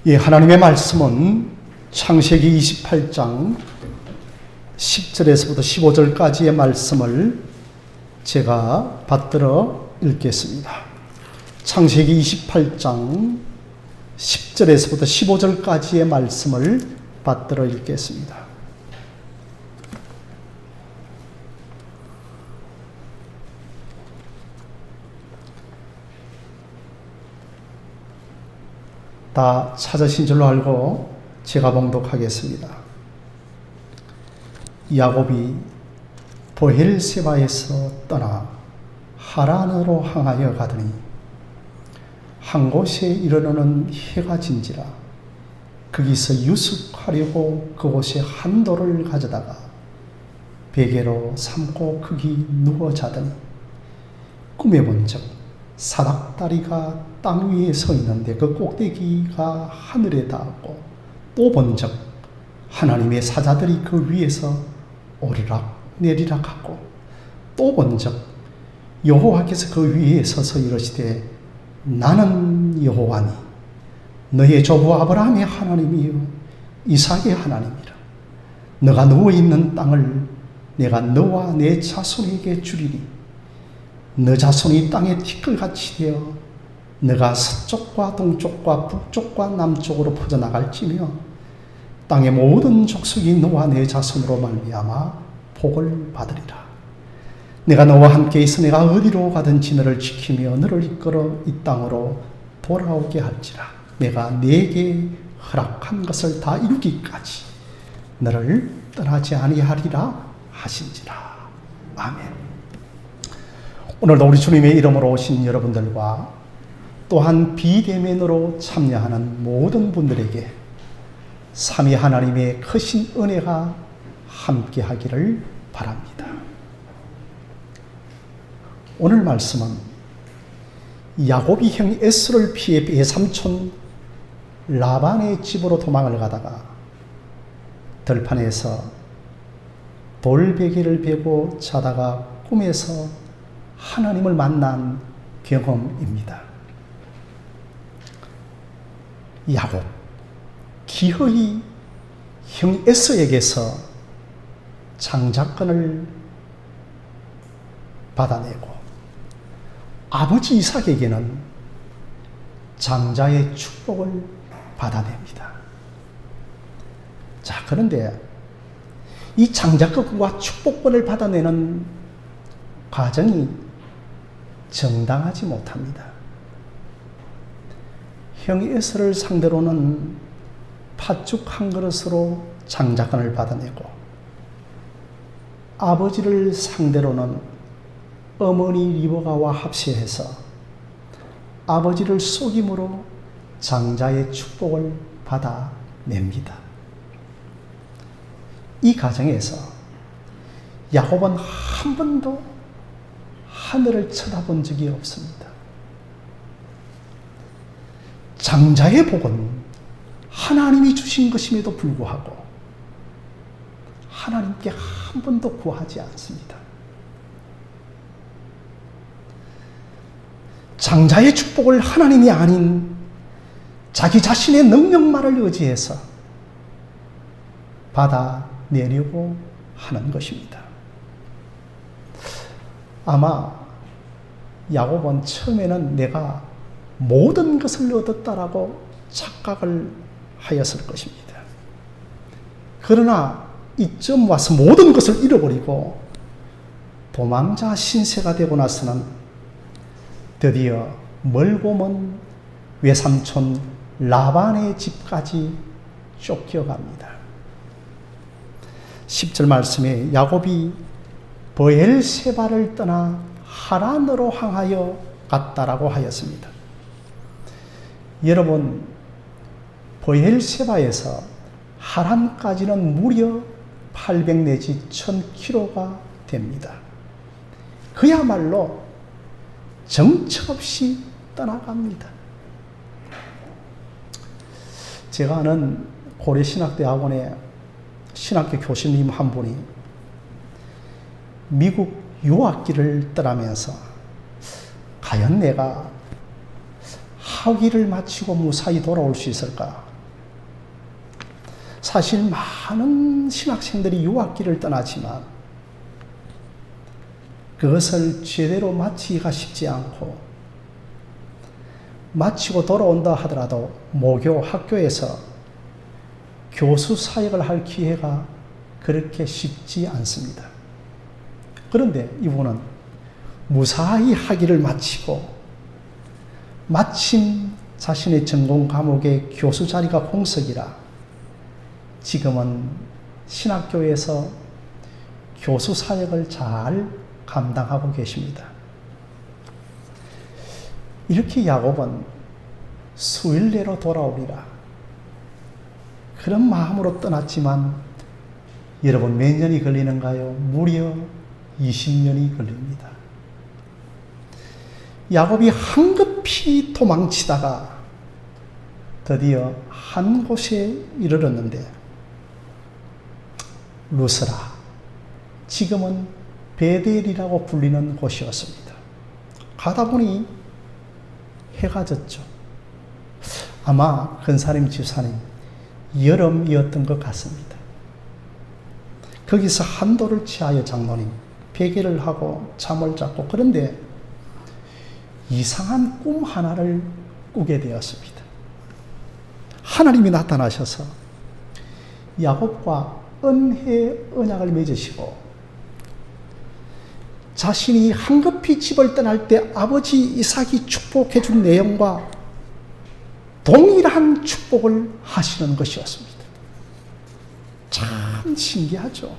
예, 하나님의 말씀은 창세기 28장 10절에서부터 15절까지의 말씀을 제가 받들어 읽겠습니다. 창세기 28장 10절에서부터 15절까지의 말씀을 받들어 읽겠습니다. 다 찾으신 줄로 알고 제가 봉독하겠습니다. 야곱이 브엘세바에서 떠나 하란으로 향하여 가더니 한 곳에 이르러는 해가 진지라 거기서 유숙하려고 그곳에 한 돌을 가져다가 베개로 삼고 거기 누워 자더니 꿈에 본즉 사닥다리가 땅 위에 서 있는데 그 꼭대기가 하늘에 닿았고 또 본즉 하나님의 사자들이 그 위에서 오르락 내리락 하고 또 본즉 여호와께서 그 위에 서서 이르시되 나는 여호와니 너의 조부 아브라함의 하나님이요 이삭의 하나님이라. 너가 누워있는 땅을 내가 너와 내 자손에게 주리니 너 자손이 땅에 티끌같이 되어 너가 서쪽과 동쪽과 북쪽과 남쪽으로 퍼져나갈지며 땅의 모든 족속이 너와 내 자손으로 말미암아 복을 받으리라. 내가 너와 함께 있어 내가 어디로 가든지 너를 지키며 너를 이끌어 이 땅으로 돌아오게 할지라. 내가 네게 허락한 것을 다 이루기까지 너를 떠나지 아니하리라 하신지라. 아멘. 오늘도 우리 주님의 이름으로 오신 여러분들과 또한 비대면으로 참여하는 모든 분들에게 삼위 하나님의 크신 은혜가 함께하기를 바랍니다. 오늘 말씀은 야곱이 형 에서를 피해 외삼촌 라반의 집으로 도망을 가다가 들판에서 돌베개를 베고 자다가 꿈에서 하나님을 만난 경험입니다. 야곱, 기어이 형 에서에게서 장자권을 받아내고 아버지 이삭에게는 장자의 축복을 받아냅니다. 자, 그런데 이 장자권과 축복권을 받아내는 과정이 정당하지 못합니다. 형 에서를 상대로는 팥죽 한 그릇으로 장자권을 받아내고 아버지를 상대로는 어머니 리브가와 합세해서 아버지를 속임으로 장자의 축복을 받아냅니다. 이 과정에서 야곱은 한 번도 하늘을 쳐다본 적이 없습니다. 장자의 복은 하나님이 주신 것임에도 불구하고 하나님께 한 번도 구하지 않습니다. 장자의 축복을 하나님이 아닌 자기 자신의 능력만을 의지해서 받아내려고 하는 것입니다. 아마 야곱은 처음에는 내가 모든 것을 얻었다라고 착각을 하였을 것입니다. 그러나 이쯤 와서 모든 것을 잃어버리고 도망자 신세가 되고 나서는 드디어 멀고 먼 외삼촌 라반의 집까지 쫓겨갑니다. 10절 말씀에 야곱이 브엘세바를 떠나 하란으로 향하여 갔다라고 하였습니다. 여러분, 브엘세바에서 하란까지는 무려 800 내지 1000km가 됩니다. 그야말로 정처 없이 떠나갑니다. 제가 아는 고려신학대학원의 신학교 교수님 한 분이 미국 유학기를 떠나면서 과연 내가 학위를 마치고 무사히 돌아올 수 있을까 사실 많은 신학생들이 유학길을 떠나지만 그것을 제대로 마치기가 쉽지 않고 마치고 돌아온다 하더라도 모교 학교에서 교수 사역을 할 기회가 그렇게 쉽지 않습니다. 그런데 이분은 무사히 학위를 마치고 마침 자신의 전공 과목의 교수 자리가 공석이라 지금은 신학교에서 교수 사역을 잘 감당하고 계십니다. 이렇게 야곱은 수일 내로 돌아오리라 그런 마음으로 떠났지만 여러분 몇 년이 걸리는가요? 무려 20년이 걸립니다. 야곱이 황급히 도망치다가 드디어 한 곳에 이르렀는데 루스라, 지금은 베델이라고 불리는 곳이었습니다. 가다 보니 해가 졌죠. 아마 근사님 집사님 여름이었던 것 같습니다. 거기서 한도를 취하여 장로님 베개를 하고 잠을 잤고 그런데 이상한 꿈 하나를 꾸게 되었습니다. 하나님이 나타나셔서 야곱과 은혜 언약을 맺으시고 자신이 황급히 집을 떠날 때 아버지 이삭이 축복해 준 내용과 동일한 축복을 하시는 것이었습니다. 참 신기하죠.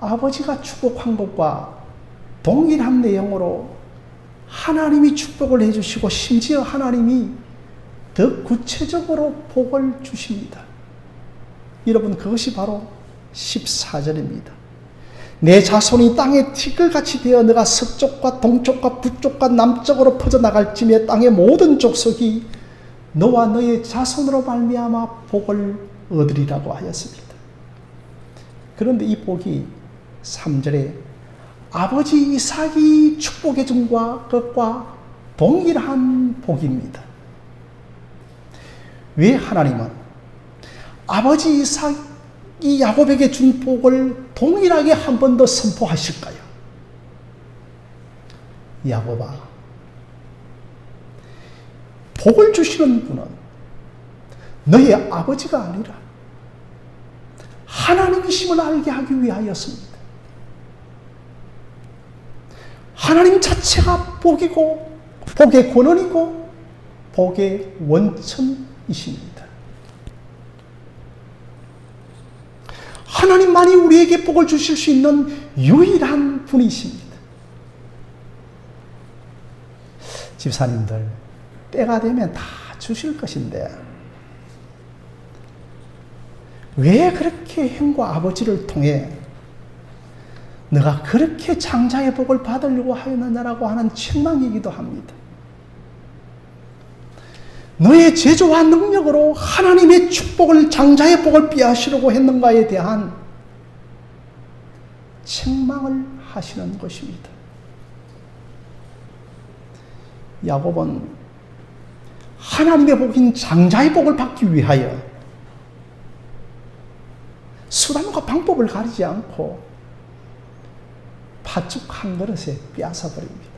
아버지가 축복한 것과 동일한 내용으로 하나님이 축복을 해주시고 심지어 하나님이 더 구체적으로 복을 주십니다. 여러분 그것이 바로 14절입니다. 내 자손이 땅에 티끌같이 되어 너가 서쪽과 동쪽과 북쪽과 남쪽으로 퍼져나갈 쯤에 땅의 모든 족속이 너와 너의 자손으로 말미암아 복을 얻으리라고 하였습니다. 그런데 이 복이 3절에 아버지 이삭이 축복해 준 것과 동일한 복입니다. 왜 하나님은 아버지 이삭이 야곱에게 준 복을 동일하게 한 번 더 선포하실까요? 야곱아, 복을 주시는 분은 너의 아버지가 아니라 하나님이심을 알게 하기 위하였습니다. 하나님 자체가 복이고 복의 권원이고 복의 원천이십니다. 하나님만이 우리에게 복을 주실 수 있는 유일한 분이십니다. 집사님들, 때가 되면 다 주실 것인데 왜 그렇게 행과 아버지를 통해 너가 그렇게 장자의 복을 받으려고 하였느냐라고 하는 책망이기도 합니다. 너의 제조와 능력으로 하나님의 축복을, 장자의 복을 빼앗으려고 했는가에 대한 책망을 하시는 것입니다. 야곱은 하나님의 복인 장자의 복을 받기 위하여 수단과 방법을 가리지 않고 팥죽 한 그릇에 빼앗아 버립니다.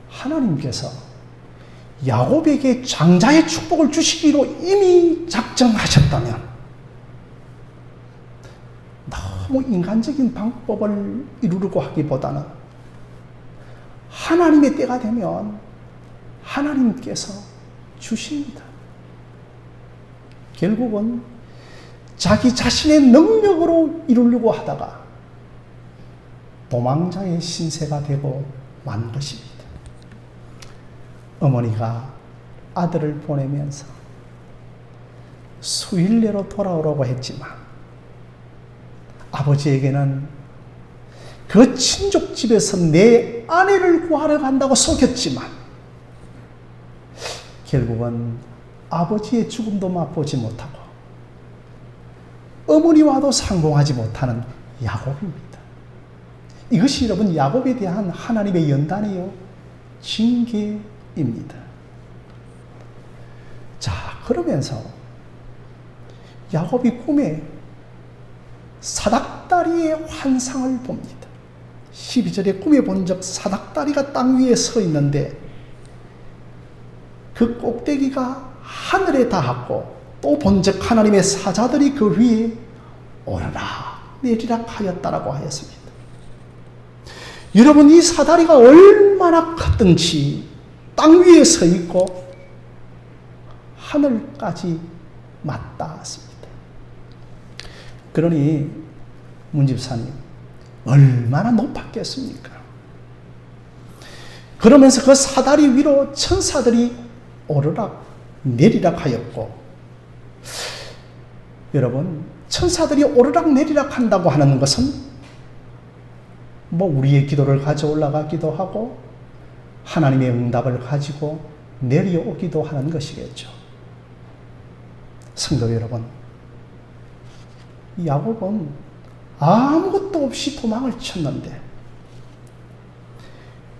하나님께서 야곱에게 장자의 축복을 주시기로 이미 작정하셨다면 너무 인간적인 방법을 이루려고 하기보다는 하나님의 때가 되면 하나님께서 주십니다. 결국은 자기 자신의 능력으로 이루려고 하다가 도망자의 신세가 되고 만 것입니다. 어머니가 아들을 보내면서 수일 내로 돌아오라고 했지만 아버지에게는 그 친족 집에서 내 아내를 구하러 간다고 속였지만 결국은 아버지의 죽음도 맛보지 못하고 어머니와도 상봉하지 못하는 야곱입니다. 이것이 여러분 야곱에 대한 하나님의 연단이요 징계입니다. 그러면서 야곱이 꿈에 사닥다리의 환상을 봅니다. 12절에 꿈에 본적 사닥다리가 땅 위에 서 있는데 그 꼭대기가 하늘에 닿았고 또 본적 하나님의 사자들이 그 위에 오르락 내리락 하였다라고 하였습니다. 여러분, 이 사다리가 얼마나 컸든지 땅 위에 서 있고 하늘까지 맞닿았습니다. 그러니 문집사님, 얼마나 높았겠습니까? 그러면서 그 사다리 위로 천사들이 오르락 내리락 하였고, 여러분, 천사들이 오르락 내리락 한다고 하는 것은 우리의 기도를 가져 올라가기도 하고 하나님의 응답을 가지고 내려오기도 하는 것이겠죠. 성도 여러분, 야곱은 아무것도 없이 도망을 쳤는데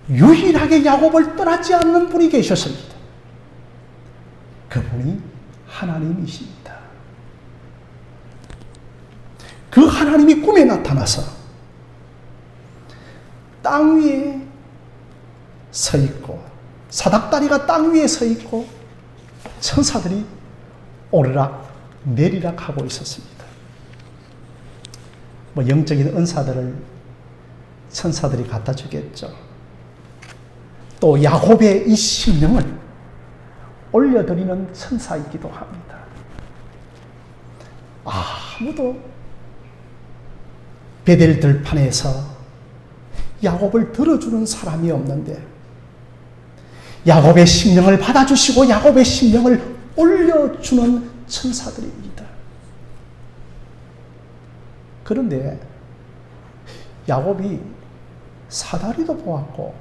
유일하게 야곱을 떠나지 않는 분이 계셨습니다. 그분이 하나님이십니다. 그 하나님이 꿈에 나타나서 땅 위에 서 있고 사닥다리가 땅 위에 서 있고 천사들이 오르락 내리락 하고 있었습니다. 영적인 은사들을 천사들이 갖다 주겠죠. 또 야곱의 이 심령을 올려드리는 천사이기도 합니다. 아무도 베델 들판에서 야곱을 들어주는 사람이 없는데 야곱의 심령을 받아주시고 야곱의 심령을 올려주는 천사들입니다. 그런데 야곱이 사다리도 보았고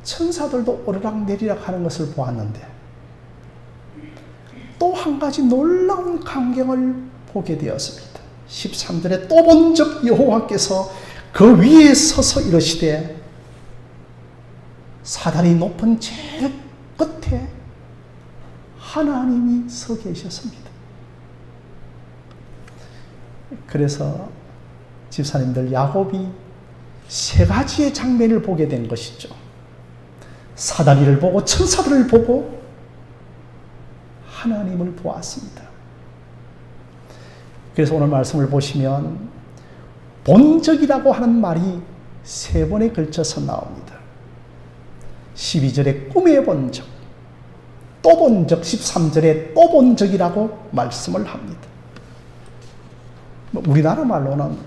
천사들도 오르락 내리락 하는 것을 보았는데 또 한 가지 놀라운 광경을 보게 되었습니다. 13절에 또 본적 여호와께서 그 위에 서서 이르시되 사다리 높은 제일 끝에 하나님이 서 계셨습니다. 그래서 집사님들, 야곱이 세 가지의 장면을 보게 된 것이죠. 사다리를 보고 천사들을 보고 하나님을 보았습니다. 그래서 오늘 말씀을 보시면 본적이라고 하는 말이 세 번에 걸쳐서 나옵니다. 12절에 꿈에 본 적, 또 본 적, 13절에 또 본 적이라고 말씀을 합니다. 우리나라 말로는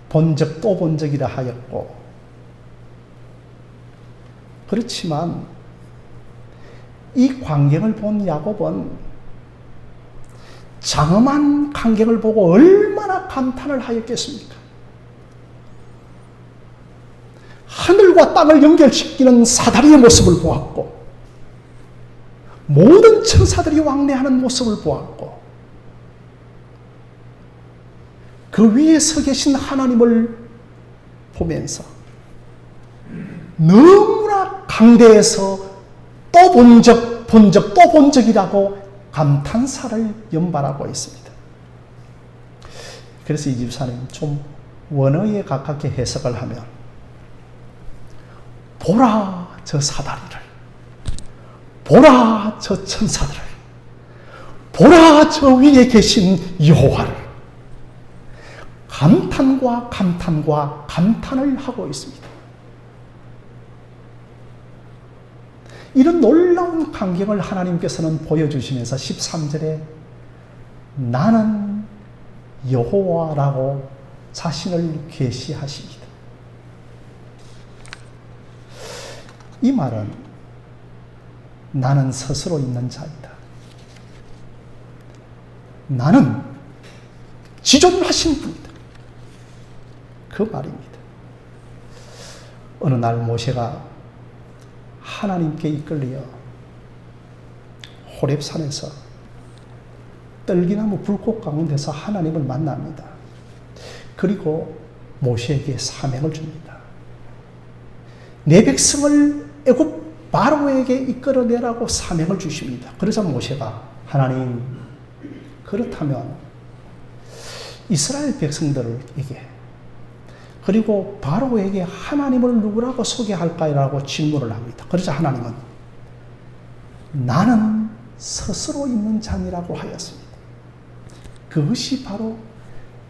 본 적, 또 본 적이라 하였고, 그렇지만 이 광경을 본 야곱은 장엄한 광경을 보고 얼마나 감탄을 하였겠습니까? 하늘과 땅을 연결시키는 사다리의 모습을 보았고 모든 천사들이 왕래하는 모습을 보았고 그 위에 서 계신 하나님을 보면서 너무나 강대해서 또 본 적, 또 본 적이라고 감탄사를 연발하고 있습니다. 그래서 이 집사님 좀 원어에 가깝게 해석을 하면 보라 저 사다리를, 보라 저 천사들을, 보라 저 위에 계신 여호와를 감탄과 감탄과 감탄을 하고 있습니다. 이런 놀라운 광경을 하나님께서는 보여주시면서 13절에 나는 여호와라고 자신을 계시하십니다. 이 말은 나는 스스로 있는 자이다. 나는 지존하신 분이다. 그 말입니다. 어느 날 모세가 하나님께 이끌려 호렙산에서 떨기나무 불꽃 가운데서 하나님을 만납니다. 그리고 모세에게 사명을 줍니다. 내 백성을 애굽 바로에게 이끌어내라고 사명을 주십니다. 그러자 모세가 하나님, 그렇다면 이스라엘 백성들에게 그리고 바로에게 하나님을 누구라고 소개할까요라고 질문을 합니다. 그러자 하나님은 나는 스스로 있는 자니라고 하였습니다. 그것이 바로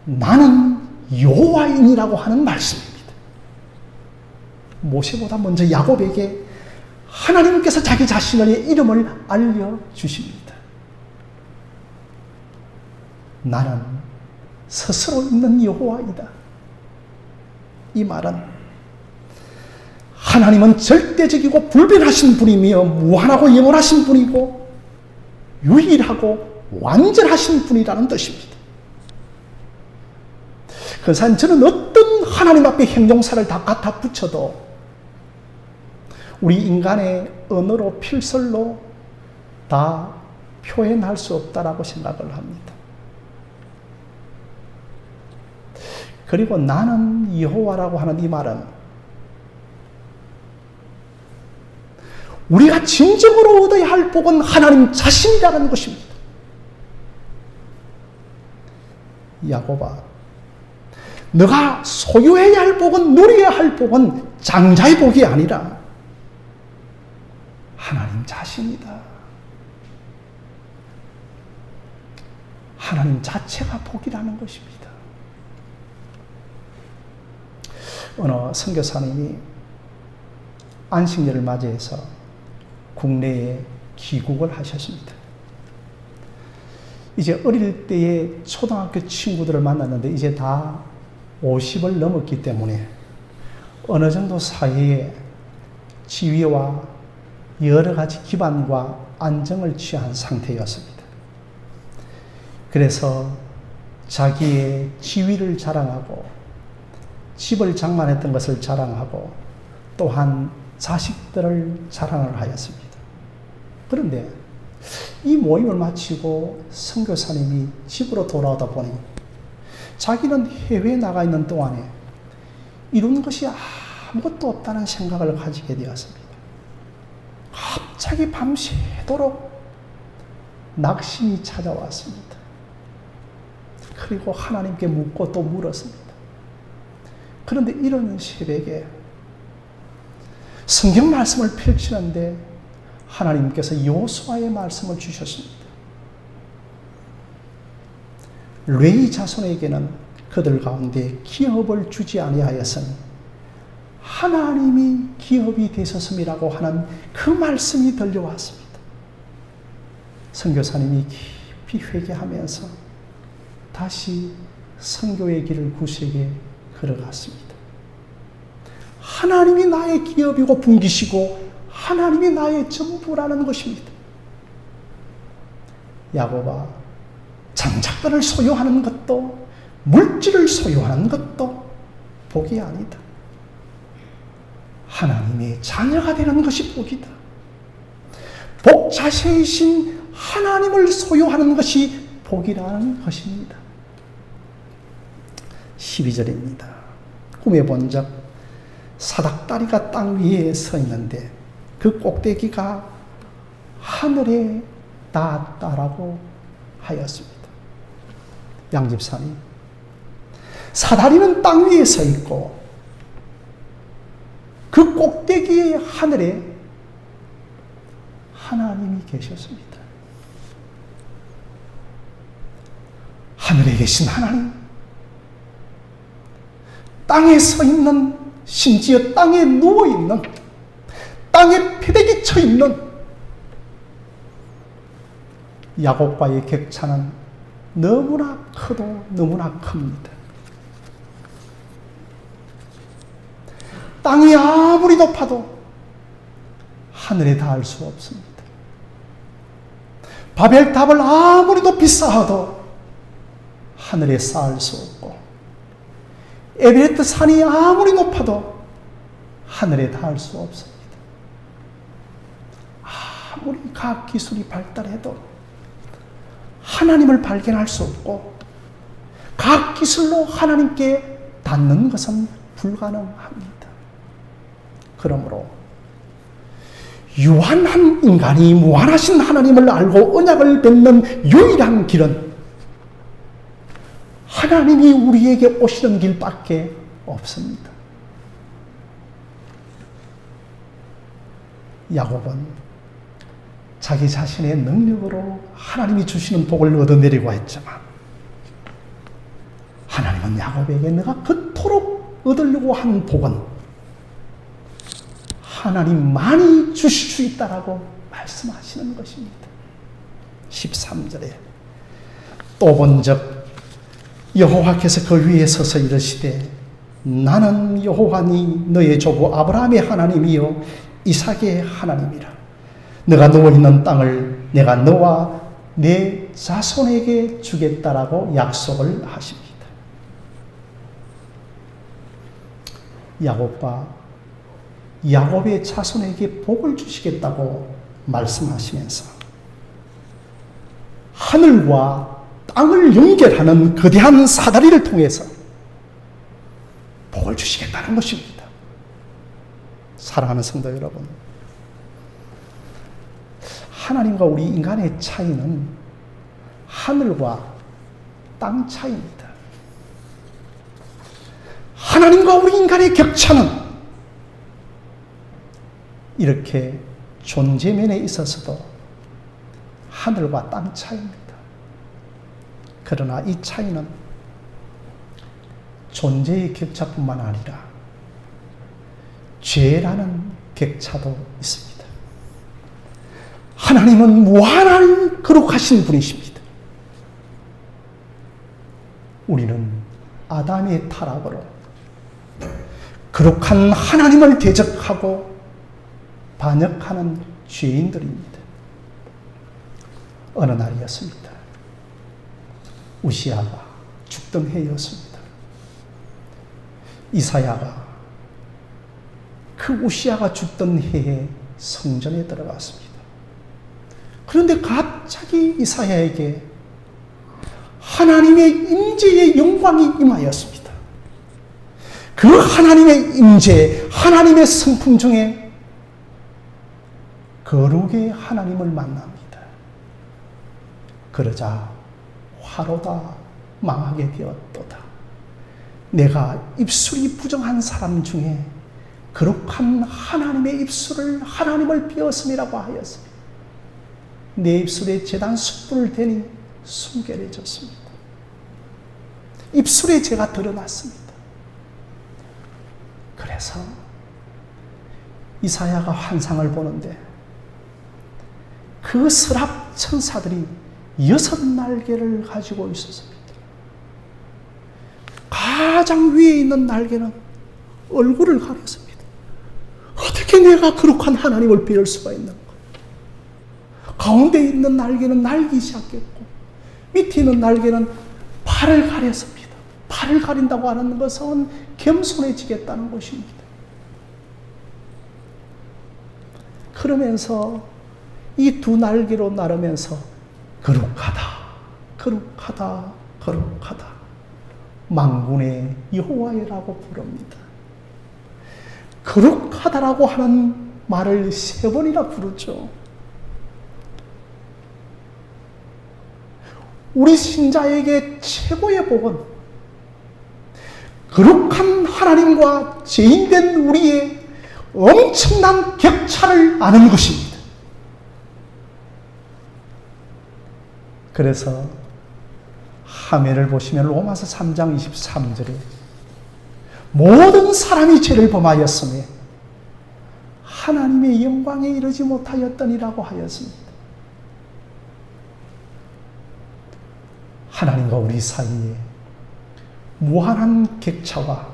나는 여호와이니라고 하는 말씀입니다. 모세보다 먼저 야곱에게 하나님께서 자기 자신의 이름을 알려주십니다. 나는 스스로 있는 여호와이다. 이 말은 하나님은 절대적이고 불변하신 분이며 무한하고 영원하신 분이고 유일하고 완전하신 분이라는 뜻입니다. 그래서 저는 어떤 하나님 앞에 형용사를 다 갖다 붙여도 우리 인간의 언어로 필설로 다 표현할 수 없다라고 생각을 합니다. 그리고 나는 여호와라고 하는 이 말은 우리가 진정으로 얻어야 할 복은 하나님 자신이라는 것입니다. 야곱아, 너가 소유해야 할 복은, 누려야 할 복은 장자의 복이 아니라 하나님 자신이다. 하나님 자체가 복이라는 것입니다. 어느 선교사님이 안식년을 맞이해서 국내에 귀국을 하셨습니다. 이제 어릴 때의 초등학교 친구들을 만났는데 이제 다 50을 넘었기 때문에 어느 정도 사회에 지위와 여러 가지 기반과 안정을 취한 상태였습니다. 그래서 자기의 지위를 자랑하고 집을 장만했던 것을 자랑하고 또한 자식들을 자랑을 하였습니다. 그런데 이 모임을 마치고 선교사님이 집으로 돌아오다 보니 자기는 해외에 나가 있는 동안에 이룬 것이 아무것도 없다는 생각을 가지게 되었습니다. 갑자기 밤새도록 낙심이 찾아왔습니다. 그리고 하나님께 묻고 또 물었습니다. 그런데 이런 새벽에 성경 말씀을 펼치는데 하나님께서 여호수아의 말씀을 주셨습니다. 레위 자손에게는 그들 가운데 기업을 주지 아니하였으니 하나님이 기업이 되셨음이라고 하는 그 말씀이 들려왔습니다. 선교사님이 깊이 회개하면서 다시 선교의 길을 굳세게 걸어갔습니다. 하나님이 나의 기업이고 분기시고 하나님이 나의 전부라는 것입니다. 야곱아, 장작들을 소유하는 것도 물질을 소유하는 것도 복이 아니다. 하나님의 자녀가 되는 것이 복이다. 복 자체이신 하나님을 소유하는 것이 복이라는 것입니다. 12절입니다. 꿈에 본 적 사닥다리가 땅 위에 서 있는데 그 꼭대기가 하늘에 닿았다라고 하였습니다. 양집사님, 사다리는 땅 위에 서 있고 그 꼭대기의 하늘에 하나님이 계셨습니다. 하늘에 계신 하나님, 땅에 서 있는, 심지어 땅에 누워 있는, 땅에 패대기 쳐 있는 야곱과의 격차는 너무나 커도 너무나 큽니다. 땅이 아무리 높아도 하늘에 닿을 수 없습니다. 바벨탑을 아무리 높이 쌓아도 하늘에 쌓을 수 없고, 에베레스트 산이 아무리 높아도 하늘에 닿을 수 없습니다. 아무리 과학 기술이 발달해도 하나님을 발견할 수 없고, 과학 기술로 하나님께 닿는 것은 불가능합니다. 그러므로 유한한 인간이 무한하신 하나님을 알고 언약을 맺는 유일한 길은 하나님이 우리에게 오시는 길밖에 없습니다. 야곱은 자기 자신의 능력으로 하나님이 주시는 복을 얻어내려고 했지만 하나님은 야곱에게 내가 그토록 얻으려고 한 복은 하나님만이 주실 수 있다라고 말씀하시는 것입니다. 13절에 또 본즉 여호와께서 그 위에 서서 이르시되 나는 여호와니 너의 조부 아브라함의 하나님이요 이삭의 하나님이라. 너가 누워있는 땅을 내가 너와 내 자손에게 주겠다라고 약속을 하십니다. 야곱의 자손에게 복을 주시겠다고 말씀하시면서 하늘과 땅을 연결하는 거대한 사다리를 통해서 복을 주시겠다는 것입니다. 사랑하는 성도 여러분, 하나님과 우리 인간의 차이는 하늘과 땅 차이입니다. 하나님과 우리 인간의 격차는 이렇게 존재면에 있어서도 하늘과 땅 차이입니다. 그러나 이 차이는 존재의 격차뿐만 아니라 죄라는 격차도 있습니다. 하나님은 무한한 거룩하신 분이십니다. 우리는 아담의 타락으로 거룩한 하나님을 대적하고 반역하는 죄인들입니다. 어느 날이었습니다. 우시아가 죽던 해였습니다. 이사야가 그 우시아가 죽던 해에 성전에 들어갔습니다. 그런데 갑자기 이사야에게 하나님의 임재의 영광이 임하였습니다. 그 하나님의 임재, 하나님의 성품 중에 거룩의 하나님을 만납니다. 그러자 화로다 망하게 되었도다. 내가 입술이 부정한 사람 중에 거룩한 하나님의 입술을 하나님을 비었음이라고 하였습니다. 내 입술에 제단 숯불을 대니 순결해졌습니다. 입술에 죄가 드러났습니다. 그래서 이사야가 환상을 보는데 그 서랍 천사들이 6날개를 가지고 있었습니다. 가장 위에 있는 날개는 얼굴을 가렸습니다. 어떻게 내가 거룩한 하나님을 비울 수가 있는가? 가운데 있는 날개는 날기 시작했고 밑에 있는 날개는 발을 가렸습니다. 발을 가린다고 하는 것은 겸손해지겠다는 것입니다. 그러면서 이 두 날개로 나르면서 거룩하다, 거룩하다, 거룩하다, 만군의 여호와라고 부릅니다. 거룩하다라고 하는 말을 3번이나 부르죠. 우리 신자에게 최고의 복은 거룩한 하나님과 죄인된 우리의 엄청난 격차를 아는 것입니다. 그래서 하멜을 보시면 로마서 3장 23절에 모든 사람이 죄를 범하였으며 하나님의 영광에 이르지 못하였더니라고 하였습니다. 하나님과 우리 사이에 무한한 격차와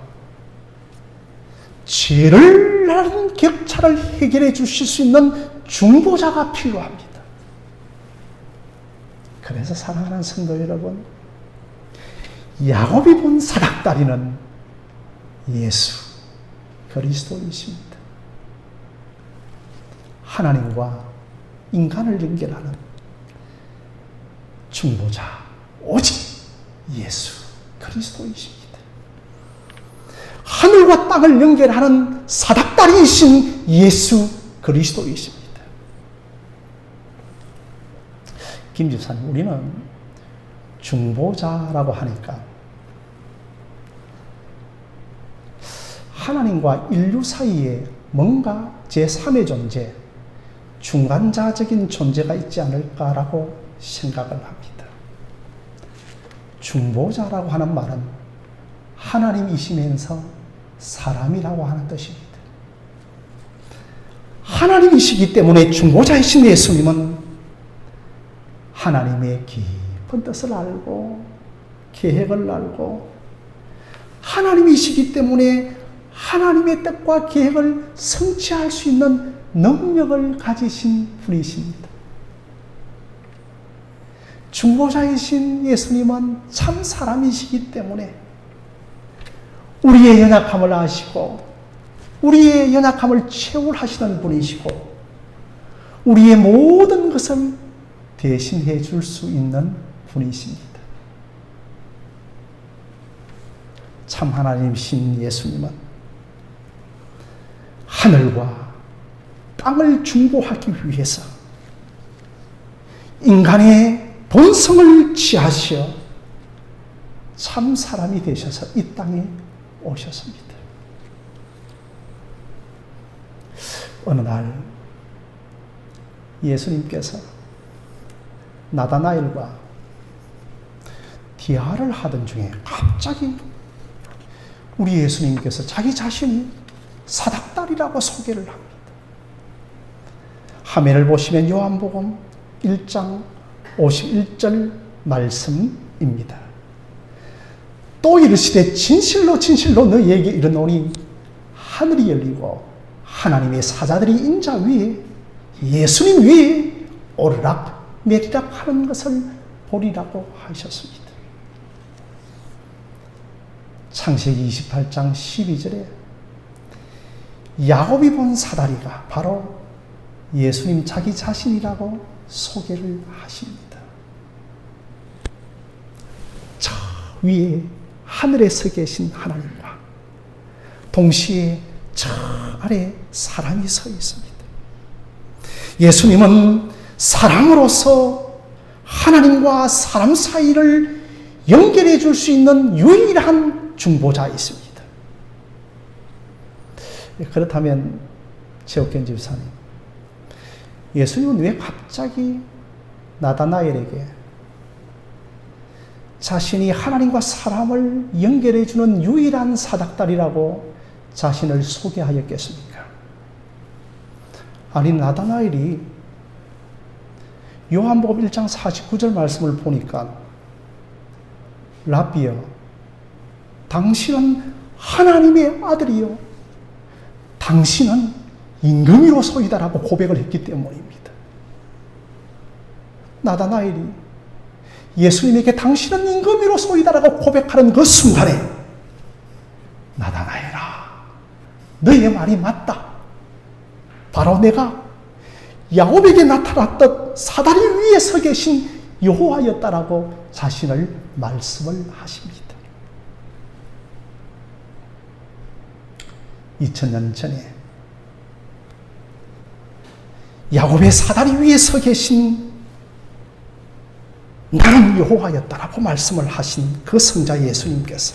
죄를 낳은 격차를 해결해 주실 수 있는 중보자가 필요합니다. 그래서 사랑하는 성도 여러분, 야곱이 본 사닥다리는 예수 그리스도이십니다. 하나님과 인간을 연결하는 중보자 오직 예수 그리스도이십니다. 하늘과 땅을 연결하는 사닥다리이신 예수 그리스도이십니다. 김 집사님, 우리는 중보자라고 하니까 하나님과 인류 사이에 뭔가 제3의 존재, 중간자적인 존재가 있지 않을까라고 생각을 합니다. 중보자라고 하는 말은 하나님이시면서 사람이라고 하는 뜻입니다. 하나님이시기 때문에 중보자이신 예수님은 하나님의 깊은 뜻을 알고 계획을 알고 하나님이시기 때문에 하나님의 뜻과 계획을 성취할 수 있는 능력을 가지신 분이십니다. 중보자이신 예수님은 참 사람이시기 때문에 우리의 연약함을 아시고 우리의 연약함을 채울하시는 분이시고 우리의 모든 것을 대신해 줄 수 있는 분이십니다. 참 하나님이신 예수님은 하늘과 땅을 중보하기 위해서 인간의 본성을 취하시어 참 사람이 되셔서 이 땅에 오셨습니다. 어느 날 예수님께서 나다나엘과 대화를 하던 중에 갑자기 우리 예수님께서 자기 자신이 사닥다리라고 소개를 합니다. 화면을 보시면 요한복음 1장 51절 말씀입니다. 또 이르시되 진실로 진실로 너희에게 이르노니 하늘이 열리고 하나님의 사자들이 인자 위에 예수님 위에 오르락 내리락 하는 것을 보리라고 하셨습니다. 창세기 28장 12절에 야곱이 본 사다리가 바로 예수님 자기 자신이라고 소개를 하십니다. 저 위에 하늘에 서 계신 하나님과 동시에 저 아래 사람이 서 있습니다. 예수님은 사람으로서 하나님과 사람 사이를 연결해 줄 수 있는 유일한 중보자이십니다. 그렇다면 최옥견 집사님, 예수님은 왜 갑자기 나다나엘에게 자신이 하나님과 사람을 연결해 주는 유일한 사닥다리라고 자신을 소개하였겠습니까? 아니, 나다나엘이 요한복음 1장 49절 말씀을 보니까 라비여, 당신은 하나님의 아들이요 당신은 임금이로소이다라고 고백을 했기 때문입니다. 나다나엘이 예수님에게 당신은 임금이로소이다라고 고백하는 그 순간에 나다나엘아, 너의 말이 맞다. 바로 내가 야곱에게 나타났던 사다리 위에 서 계신 여호와였다라고 자신을 말씀을 하십니다. 2000년 전에 야곱의 사다리 위에 서 계신 나는 여호와였다라고 말씀을 하신 그 성자 예수님께서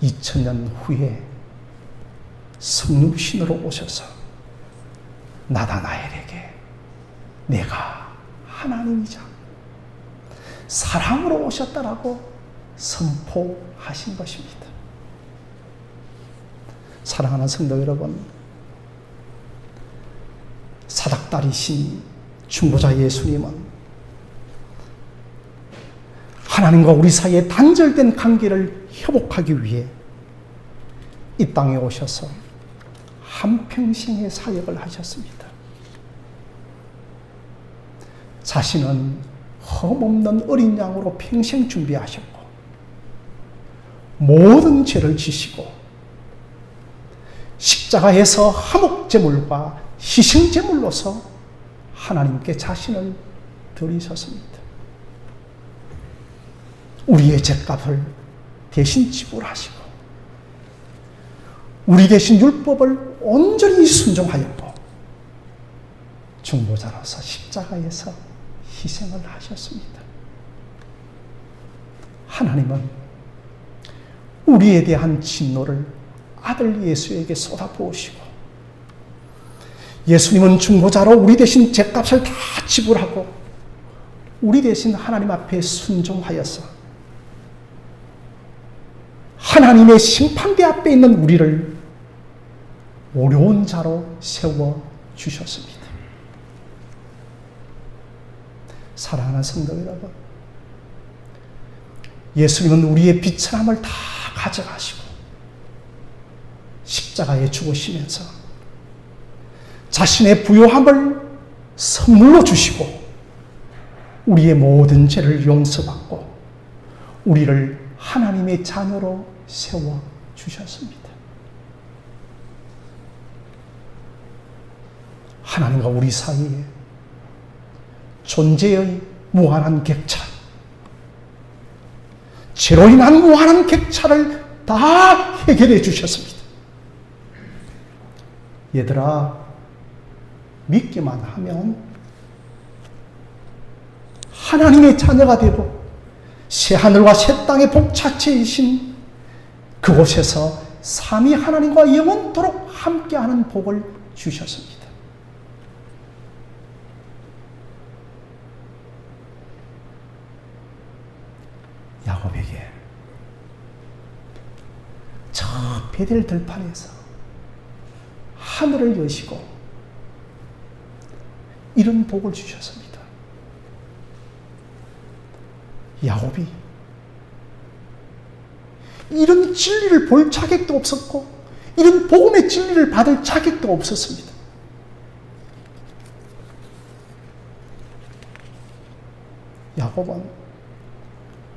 2000년 후에 성육신으로 오셔서 나다나엘에게 내가 하나님이자 사람으로 오셨다라고 선포하신 것입니다. 사랑하는 성도 여러분, 사닥다리신 중보자 예수님은 하나님과 우리 사이에 단절된 관계를 회복하기 위해 이 땅에 오셔서 한평생의 사역을 하셨습니다. 자신은 흠없는 어린 양으로 평생 준비하셨고 모든 죄를 지시고 십자가에서 화목제물과 희생제물로서 하나님께 자신을 드리셨습니다. 우리의 죄값을 대신 지불하시고 우리 대신 율법을 온전히 순종하였고 중보자로서 십자가에서 희생을 하셨습니다. 하나님은 우리에 대한 진노를 아들 예수에게 쏟아부으시고, 예수님은 중보자로 우리 대신 죗값을 다 지불하고 우리 대신 하나님 앞에 순종하여서 하나님의 심판대 앞에 있는 우리를 어려운 자로 세워주셨습니다. 사랑하는 성도 여러분, 예수님은 우리의 비천함을 다 가져가시고 십자가에 죽으시면서 자신의 부요함을 선물로 주시고 우리의 모든 죄를 용서받고 우리를 하나님의 자녀로 세워주셨습니다. 하나님과 우리 사이에 존재의 무한한 격차, 죄로 인한 무한한 격차를 다 해결해 주셨습니다. 얘들아, 믿기만 하면 하나님의 자녀가 되고 새하늘과 새 땅의 복자체이신 그곳에서 삼위 하나님과 영원토록 함께하는 복을 주셨습니다. 야곱에게 저 베델 들판에서 하늘을 여시고 이런 복을 주셨습니다. 야곱이 이런 진리를 볼 자격도 없었고 이런 복음의 진리를 받을 자격도 없었습니다. 야곱은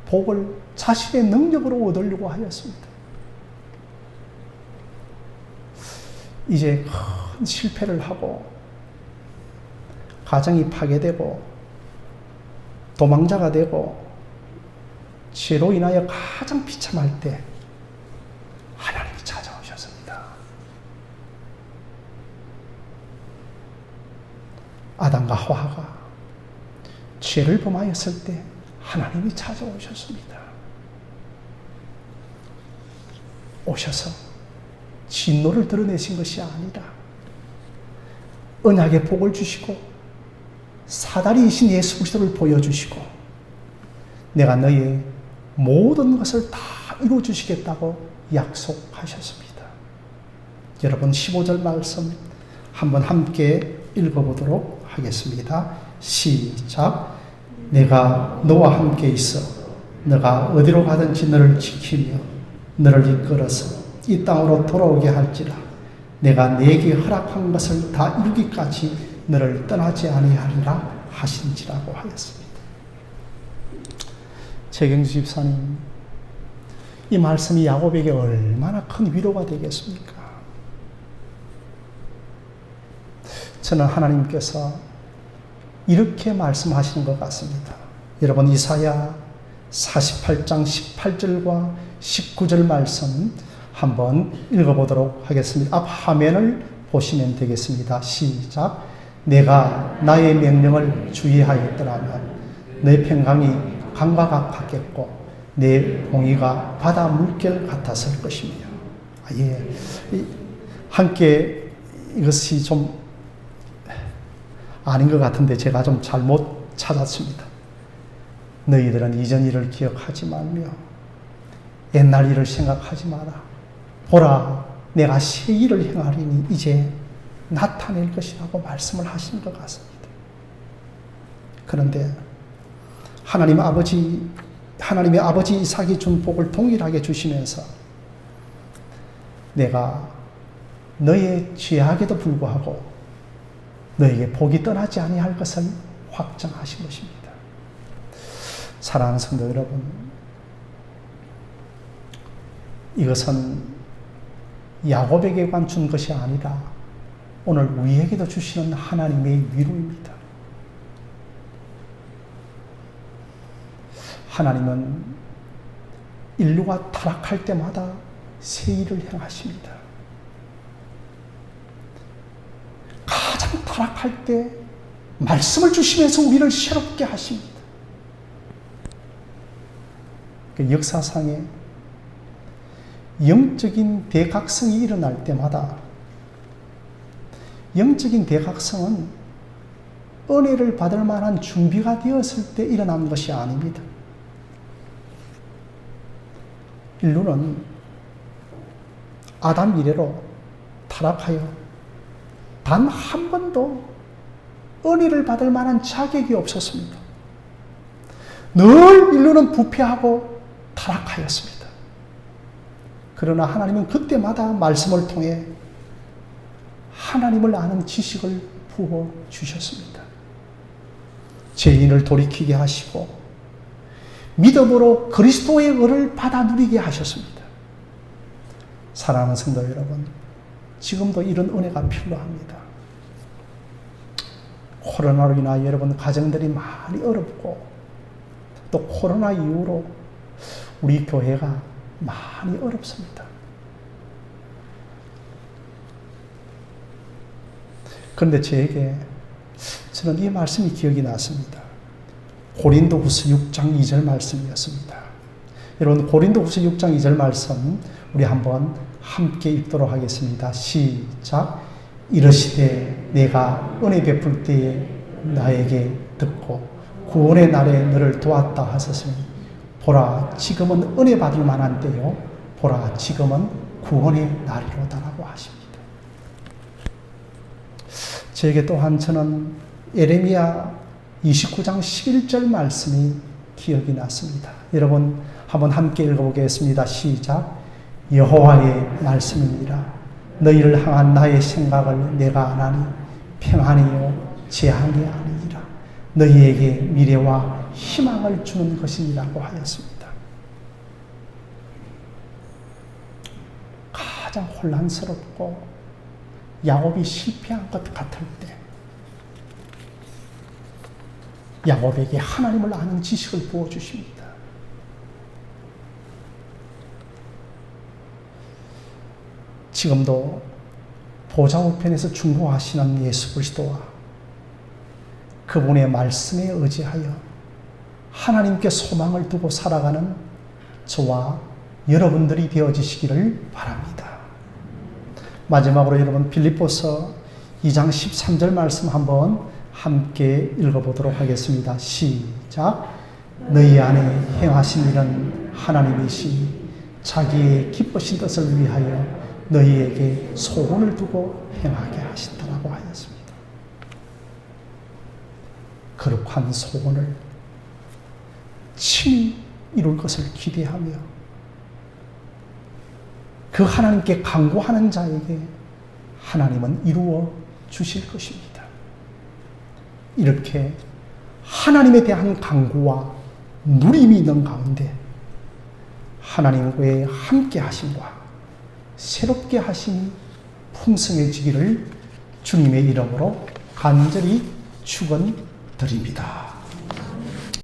복을 자신의 능력으로 얻으려고 하였습니다. 이제 큰 실패를 하고 가정이 파괴되고 도망자가 되고 죄로 인하여 가장 비참할 때 하나님이 찾아오셨습니다. 아담과 하와가 죄를 범하였을 때 하나님이 찾아오셨습니다. 오셔서 진노를 드러내신 것이 아니라 언약의 복을 주시고 사다리이신 예수 그리스도를 보여주시고 내가 너의 모든 것을 다 이루어주시겠다고 약속하셨습니다. 여러분 15절 말씀 한번 함께 읽어보도록 하겠습니다. 시작. 내가 너와 함께 있어 너가 어디로 가든지 너를 지키며 너를 이끌어서 이 땅으로 돌아오게 할지라 내가 네게 허락한 것을 다 이루기까지 너를 떠나지 아니하리라 하신지라고 하였습니다. 최경주 집사님, 이 말씀이 야곱에게 얼마나 큰 위로가 되겠습니까? 저는 하나님께서 이렇게 말씀하시는 것 같습니다. 여러분 이사야 48장 18절과 19절 말씀 한번 읽어보도록 하겠습니다. 앞 화면을 보시면 되겠습니다. 시작. 내가 나의 명령을 주의하였더라면 내 평강이 강과 같겠고 내 봉의가 바다 물결 같았을 것이며. 함께 이것이 좀 아닌 것 같은데 제가 좀 잘못 찾았습니다. 너희들은 이전 일을 기억하지 말며 옛날 일을 생각하지 마라. 보라, 내가 새 일을 행하리니 이제 나타낼 것이라고 말씀을 하시는 것 같습니다. 그런데 하나님의 아버지 이삭이 준 복을 동일하게 주시면서 내가 너의 죄악에도 불구하고 너에게 복이 떠나지 아니할 것을 확정하신 것입니다. 사랑하는 성도 여러분, 이것은 야곱에게만 준 것이 아니라 오늘 우리에게도 주시는 하나님의 위로입니다. 하나님은 인류가 타락할 때마다 새 일을 행하십니다. 가장 타락할 때 말씀을 주시면서 우리를 새롭게 하십니다. 그 역사상에 영적인 대각성이 일어날 때마다 영적인 대각성은 은혜를 받을 만한 준비가 되었을 때 일어난 것이 아닙니다. 인류는 아담 이래로 타락하여 단 한 번도 은혜를 받을 만한 자격이 없었습니다. 늘 인류는 부패하고 타락하였습니다. 그러나 하나님은 그때마다 말씀을 통해 하나님을 아는 지식을 부어주셨습니다. 죄인을 돌이키게 하시고 믿음으로 그리스도의 의를 받아 누리게 하셨습니다. 사랑하는 성도 여러분, 지금도 이런 은혜가 필요합니다. 코로나로 인하여 여러분 가정들이 많이 어렵고 또 코로나 이후로 우리 교회가 많이 어렵습니다. 그런데 저는 이 말씀이 기억이 났습니다. 고린도후서 6장 2절 말씀이었습니다. 여러분, 고린도후서 6장 2절 말씀 우리 한번 함께 읽도록 하겠습니다. 시작. 이르시되 내가 은혜 베풀 때에 나에게 듣고 구원의 날에 너를 도왔다 하셨으니 보라 지금은 은혜 받을 만한 때요 보라 지금은 구원의 날이로다라고 하십니다. 저에게 또한 저는 예레미야 29장 11절 말씀이 기억이 났습니다. 여러분 한번 함께 읽어보겠습니다. 시작. 여호와의 말씀이니라. 너희를 향한 나의 생각을 내가 아나니 평안이요 재앙이 아니니라. 너희에게 미래와 희망을 주는 것이니라고 하였습니다. 가장 혼란스럽고 야곱이 실패한 것 같을 때 야곱에게 하나님을 아는 지식을 부어주십니다. 지금도 보좌 우편에서 중보하시는 예수 그리스도와 그분의 말씀에 의지하여 하나님께 소망을 두고 살아가는 저와 여러분들이 되어지시기를 바랍니다. 마지막으로 여러분 빌립보서 2장 13절 말씀 한번 함께 읽어보도록 하겠습니다. 시작. 너희 안에 행하신 일은 하나님이시니 자기의 기쁘신 뜻을 위하여 너희에게 소원을 두고 행하게 하신다라고 하였습니다. 거룩한 소원을 친히 이룰 것을 기대하며 그 하나님께 간구하는 자에게 하나님은 이루어 주실 것입니다. 이렇게 하나님에 대한 간구와 누림이 있는 가운데 하나님과의 함께 하심과 새롭게 하심이 풍성해지기를 주님의 이름으로 간절히 축원드립니다.